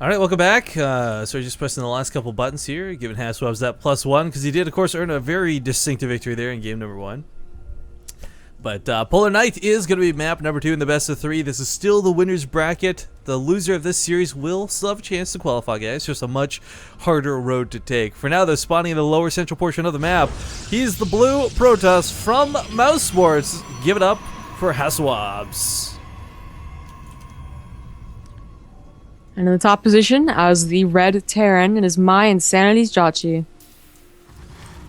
All right, welcome back. So we're just pressing the last couple buttons here, giving Hasuobs that +1, because he did, of course, earn a very distinctive victory there in game number 1. But Polar Knight is going to be map number 2 in the best of 3. This is still the winner's bracket. The loser of this series will still have a chance to qualify, guys. It's just a much harder road to take. For now, they're spawning in the lower central portion of the map. He's the blue Protoss from Mouse Sports. Give it up for Hasuobs. And in the top position, as the red Terran, it is my Insanity's Jjakji.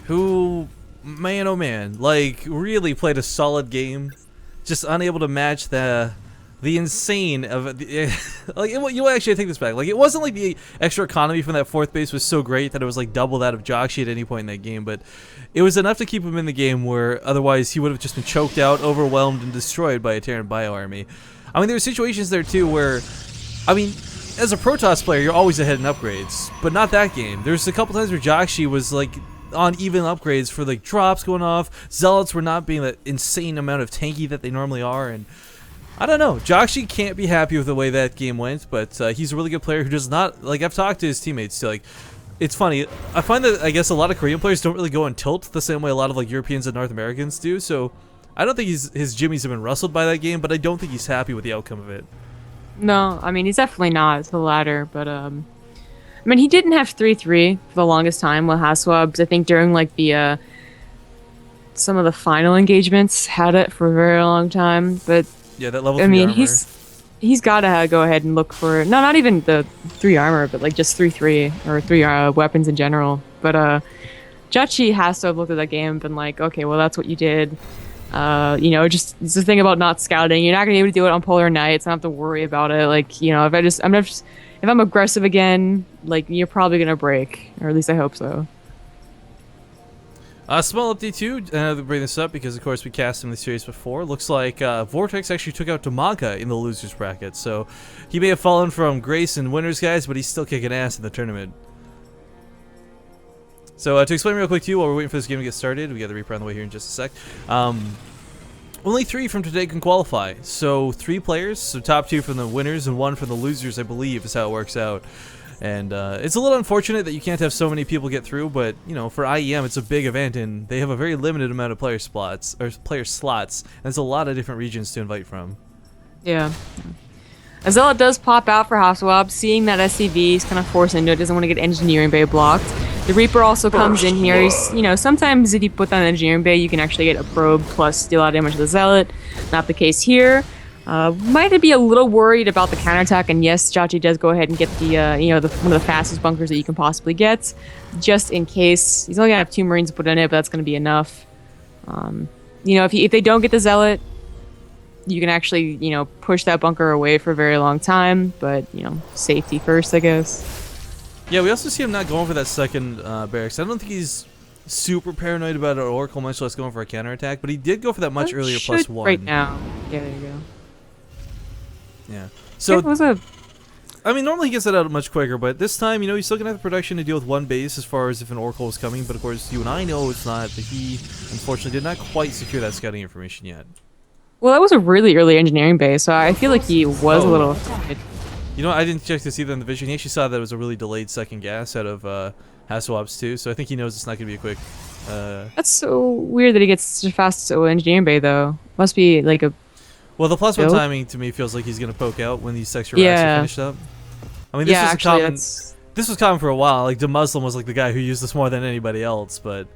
Who, man oh man, like, really played a solid game. Just unable to match the insane of the, like, you actually take this back. Like, it wasn't like the extra economy from that 4th base was so great that it was like double that of Jjakji at any point in that game, but it was enough to keep him in the game where otherwise he would have just been choked out, overwhelmed, and destroyed by a Terran bio army. I mean, there were situations there too where, I mean, as a Protoss player, you're always ahead in upgrades, but not that game. There's a couple times where Jjakji was like on even upgrades for like drops going off. Zealots were not being that insane amount of tanky that they normally are, and I don't know. Jjakji can't be happy with the way that game went, but he's a really good player who does not, like, I've talked to his teammates too, like, it's funny. I find that, I guess, a lot of Korean players don't really go on tilt the same way a lot of like Europeans and North Americans do, so I don't think his jimmies have been rustled by that game, but I don't think he's happy with the outcome of it. No, I mean, he's definitely not the latter, but, I mean, he didn't have 3-3 for the longest time with Hasuobs. I think during, like, the, some of the final engagements had it for a very long time, but, Yeah, that level 3 I mean, armor. he's gotta go ahead and look for, no, not even the 3 armor, but, like, just 3-3, or 3 weapons in general, but, Jjakji has to have looked at that game and been like, okay, well, that's what you did. You know, just it's the thing about not scouting. You're not gonna be able to do it on Polar Night, so I don't have to worry about it. Like, you know, if I'm aggressive again, like, you're probably gonna break, or at least I hope so. Small update too, to bring this up because of course we cast him in the series before. Looks like Vortex actually took out Damaga in the losers bracket, so he may have fallen from grace and winners, guys, but he's still kicking ass in the tournament. So to explain real quick too, while we're waiting for this game to get started, we got the Reaper on the way here in just a sec. Only 3 from today can qualify, so 3 players, so top 2 from the winners and 1 from the losers, I believe, is how it works out. And it's a little unfortunate that you can't have so many people get through, but you know, for IEM it's a big event and they have a very limited amount of player slots, and there's a lot of different regions to invite from. Yeah. A Zealot does pop out for Hasuobs, seeing that SCV is kind of forced into it, doesn't want to get Engineering Bay blocked. The Reaper also comes in here. He's, you know, sometimes if you put down an Engineering Bay, you can actually get a probe plus deal a lot of damage to the Zealot. Not the case here. Might be a little worried about the counterattack, and yes, Jjakji does go ahead and get the, you know, one of the fastest bunkers that you can possibly get, just in case. He's only gonna have 2 Marines to put in it, but that's gonna be enough. You know, if they don't get the Zealot, you can actually, you know, push that bunker away for a very long time, but, you know, safety first, I guess. Yeah, we also see him not going for that second barracks. I don't think he's super paranoid about an Oracle, much less going for a counterattack, but he did go for that much earlier +1. Right now. Yeah, there you go. Yeah. So, it was a... I mean, normally he gets that out much quicker, but this time, you know, he's still going to have the production to deal with 1 base as far as if an Oracle is coming, but of course, you and I know it's not, but he, unfortunately, did not quite secure that scouting information yet. Well, that was a really early Engineering Bay, so I feel like he was a little... You know, I didn't check this either in the vision. He actually saw that it was a really delayed second gas out of Hasuobs too, so I think he knows it's not going to be a quick... That's so weird that he gets such a fast Engineering Bay, though. Must be like a... Well, the +1 build? timing to me feels like he's going to poke out when these extra racks are finished up. I mean, this was common for a while. Like, the Muslim was like the guy who used this more than anybody else, but...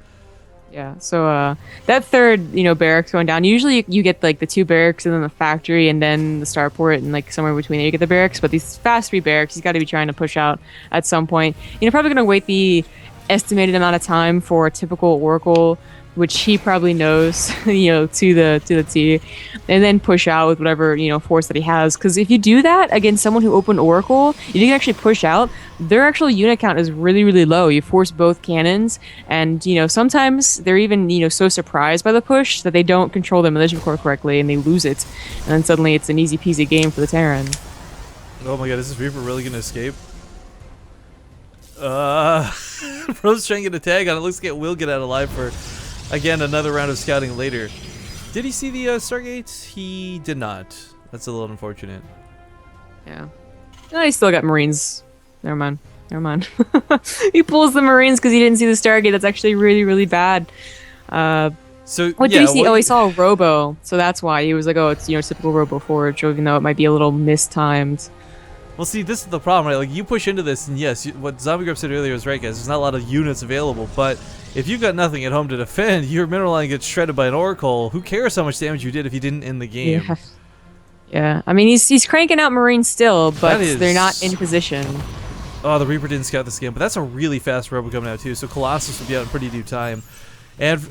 Yeah, so that third, you know, barracks going down, usually you get like the 2 barracks and then the factory and then the starport, and like somewhere between there you get the barracks, but these fast 3 barracks, he's got to be trying to push out at some point. You know, probably going to wait the estimated amount of time for a typical Oracle, which he probably knows, you know, to the T, and then push out with whatever, you know, force that he has. Because if you do that against someone who opened Oracle, you can actually push out. Their actual unit count is really, really low. You force both cannons, and, you know, sometimes they're even, you know, so surprised by the push that they don't control their militia corps correctly, and they lose it. And then suddenly it's an easy peasy game for the Terran. Oh my god, is this Reaper really going to escape? Pro's trying to get a tag on it. Looks like it will get out alive for... Again, another round of scouting later. Did he see the Stargate? He did not. That's a little unfortunate. Yeah. No, he's still got Marines Never mind. Never mind. He pulls the Marines because he didn't see the Stargate. That's actually really, really bad. So What yeah, did he see? Oh, he saw a Robo, so that's why he was like, "Oh, it's typical Robo Forge," even though it might be a little mistimed. Well, see, this is the problem, right? Like, you push into this, and yes, what Zombie Grub said earlier was right, guys. There's not a lot of units available, but if you've got nothing at home to defend, your mineral line gets shredded by an Oracle. Who cares how much damage you did if you didn't end the game? Yeah. Yeah. I mean, he's cranking out Marines still, but they're not in position. Oh, the Reaper didn't scout this game, but that's a really fast Robo coming out too. So Colossus will be out in pretty due time. And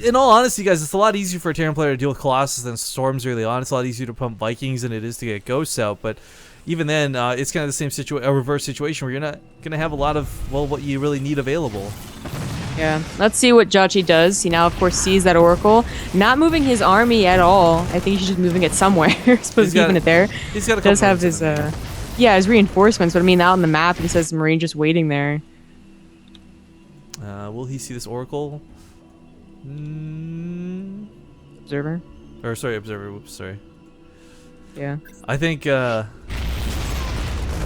in all honesty, guys, it's a lot easier for a Terran player to deal with Colossus than Storms early on. It's a lot easier to pump Vikings than it is to get Ghosts out. But even then, it's kind of the same reverse situation where you're not gonna have a lot of what you really need available. Yeah. Let's see what Jjakji does. He now, of course, sees that Oracle, not moving his army at all. I think he's just moving it somewhere. Suppose he's leaving it there. He's got a couple does have his his reinforcements, but I mean, out on the map, he says Marine just waiting there. Will he see this Oracle? Observer. Or sorry, Observer. Whoops, sorry. Yeah. I think, yeah,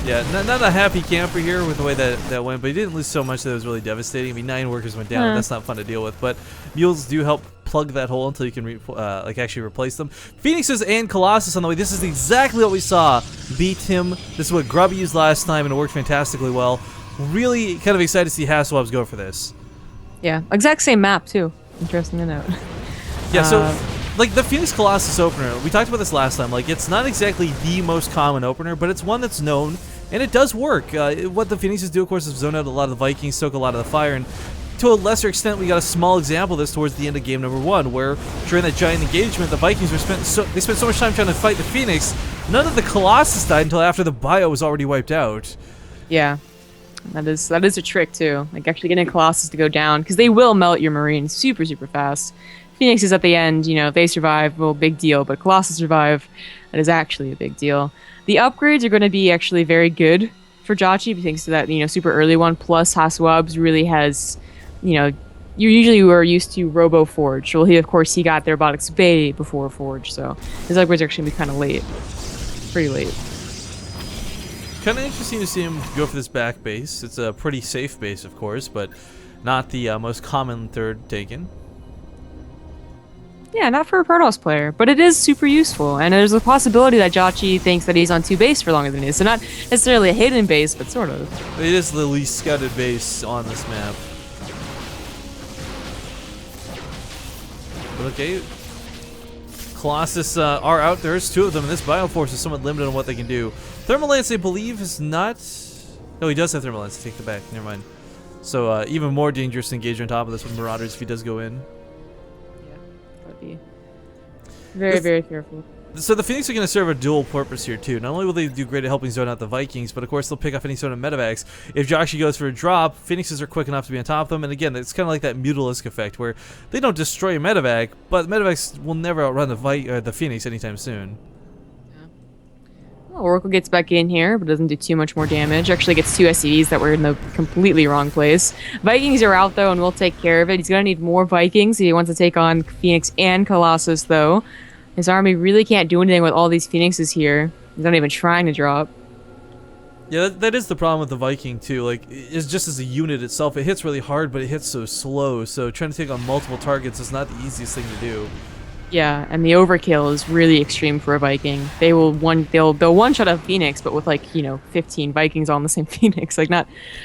not a happy camper here with the way that went, but he didn't lose so much that it was really devastating. I mean, 9 workers went down. That's not fun to deal with, but mules do help plug that hole until you can actually replace them. Phoenixes and Colossus on the way. This is exactly what we saw beat him. This is what Grub used last time, and it worked fantastically well. Really kind of excited to see Hasuobs go for this. Yeah, exact same map too. Interesting to note. Yeah, so like the Phoenix Colossus opener, we talked about this last time. Like, it's not exactly the most common opener, but it's one that's known, and it does work. What the Phoenixes do, of course, is zone out a lot of the Vikings, soak a lot of the fire, and to a lesser extent, we got a small example of this towards the end of game number 1, where during that giant engagement, the Vikings spent so much time trying to fight the Phoenix, none of the Colossus died until after the bio was already wiped out. Yeah. That is a trick too. Like actually getting Colossus to go down because they will melt your Marines super fast. Phoenix is at the end, they survive, well, big deal. But Colossus survive, that is actually a big deal. The upgrades are going to be actually very good for Jjakji thanks to that super early one. Plus Hasuobs really has, you usually were used to Robo Forge. Well, he got their Robotics way before Forge, so his upgrades are actually gonna be kind of late, pretty late. Kind of interesting to see him go for this back base. It's a pretty safe base, of course, but not the most common third taken. Yeah, not for a Protoss player, but it is super useful, and there's a possibility that Jjakji thinks that he's on 2 base for longer than he is, so not necessarily a hidden base, but sort of. It is the least scouted base on this map. But okay, Colossus are out. There's 2 of them, and this Bioforce is somewhat limited on what they can do. Thermal Lance, I believe, is not... No, he does have Thermal Lance. Take the back. Never mind. So, even more dangerous to engage on top of this with Marauders if he does go in. Yeah, that'd be very careful. So the Phoenix are going to serve a dual purpose here, too. Not only will they do great at helping zone out the Vikings, but of course they'll pick off any sort of medevacs. If Jjakji goes for a drop, Phoenixes are quick enough to be on top of them, and again, it's kind of like that Mutalisk effect, where they don't destroy a medevac, but medevacs will never outrun the Phoenix anytime soon. Well, Oracle gets back in here, but doesn't do too much more damage. Actually gets 2 SCVs that were in the completely wrong place. Vikings are out, though, and we'll take care of it. He's going to need more Vikings. He wants to take on Phoenix and Colossus, though. His army really can't do anything with all these Phoenixes here. He's not even trying to drop. Yeah, that is the problem with the Viking, too. Like, it's just as a unit itself, it hits really hard, but it hits so slow, so trying to take on multiple targets is not the easiest thing to do. Yeah, and the overkill is really extreme for a Viking. They'll one-shot a Phoenix, but with 15 Vikings on the same Phoenix. Like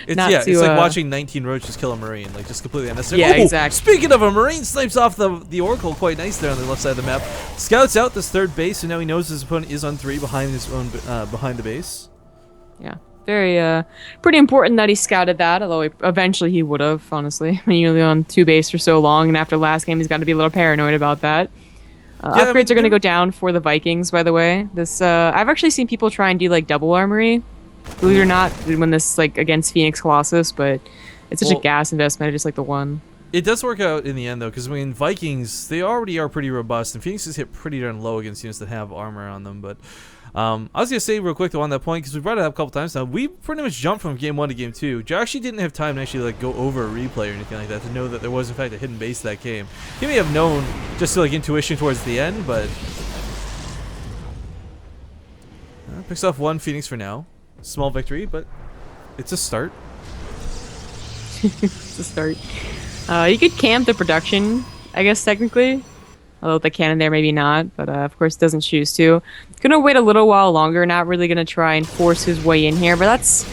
it's like watching 19 roaches kill a Marine, like just completely unnecessary. Yeah, exactly. Speaking of a Marine, snipes off the Oracle quite nice there on the left side of the map. Scouts out this 3rd base, so now he knows his opponent is on 3 behind his own behind the base. Yeah, very pretty important that he scouted that. Although eventually he would have, honestly. I mean, you're only on 2 base for so long, and after last game, he's got to be a little paranoid about that. Upgrades are going to go down for the Vikings, by the way. This I've actually seen people try and do double armory, believe it or not, when this against Phoenix Colossus, but it's such a gas investment. I just like the one. It does work out in the end though, because I mean Vikings, they already are pretty robust, and Phoenixes hit pretty darn low against units that have armor on them. But I was gonna say real quick though on that point, because we brought it up a couple times now. We pretty much jumped from game 1 to game 2. Jjakji didn't have time to actually go over a replay or anything like that to know that there was in fact a hidden base that game. He may have known just to intuition towards the end, but picks off 1 Phoenix for now. Small victory, but It's a start. It's a start. You could camp the production, I guess, technically. Although with the cannon there, maybe not. But of course, doesn't choose to. Gonna wait a little while longer. Not really gonna try and force his way in here. But that's,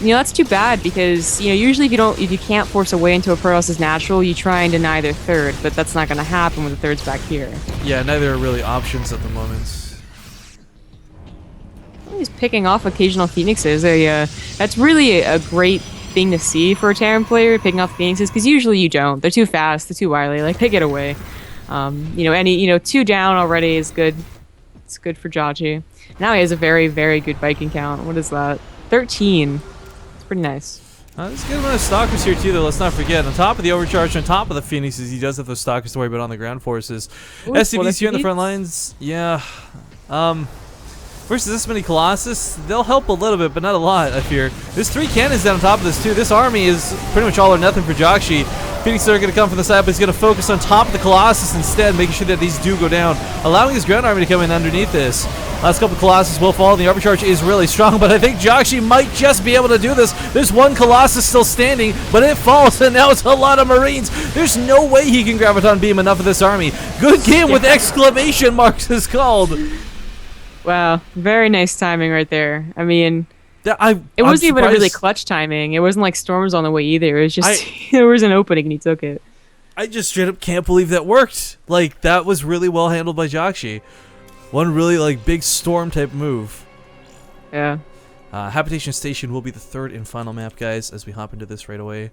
that's too bad because usually if you can't force a way into a Protoss's natural, you try and deny their third. But that's not gonna happen when the third's back here. Yeah, neither are really options at the moment. He's picking off occasional Phoenixes. That's really a great thing to see for a Terran player, picking off Phoenixes, because usually you don't. They're too fast, they're too wily, like they get away. Two down already is good. It's good for Jjakji. Now he has a very, very good Viking count. What is that? 13. It's pretty nice. There's a good amount of Stalkers here too, though. Let's not forget. On top of the Overcharge, on top of the Phoenixes, he does have those Stalkers to worry about on the ground forces. Ooh, SCVs here in the front lines, yeah. Versus this many Colossus, they'll help a little bit, but not a lot, I fear. There's 3 cannons down on top of this, too. This army is pretty much all or nothing for Jjakji. Phoenixes are going to come from the side, but he's going to focus on top of the Colossus instead, making sure that these do go down, allowing his ground army to come in underneath this. Last couple of Colossus will fall, and the Overcharge is really strong, but I think Jjakji might just be able to do this. There's 1 Colossus still standing, but it falls, and now it's a lot of Marines. There's no way he can Graviton Beam enough of this army. Good game with exclamation marks is called. Wow, very nice timing right there. I mean, it wasn't even a really clutch timing. It wasn't like storms on the way either. It was just there was an opening and he took it. I just straight up can't believe that worked. Like, that was really well handled by Jjakji. One really big storm type move. Yeah. Habitation Station will be the 3rd and final map, guys, as we hop into this right away.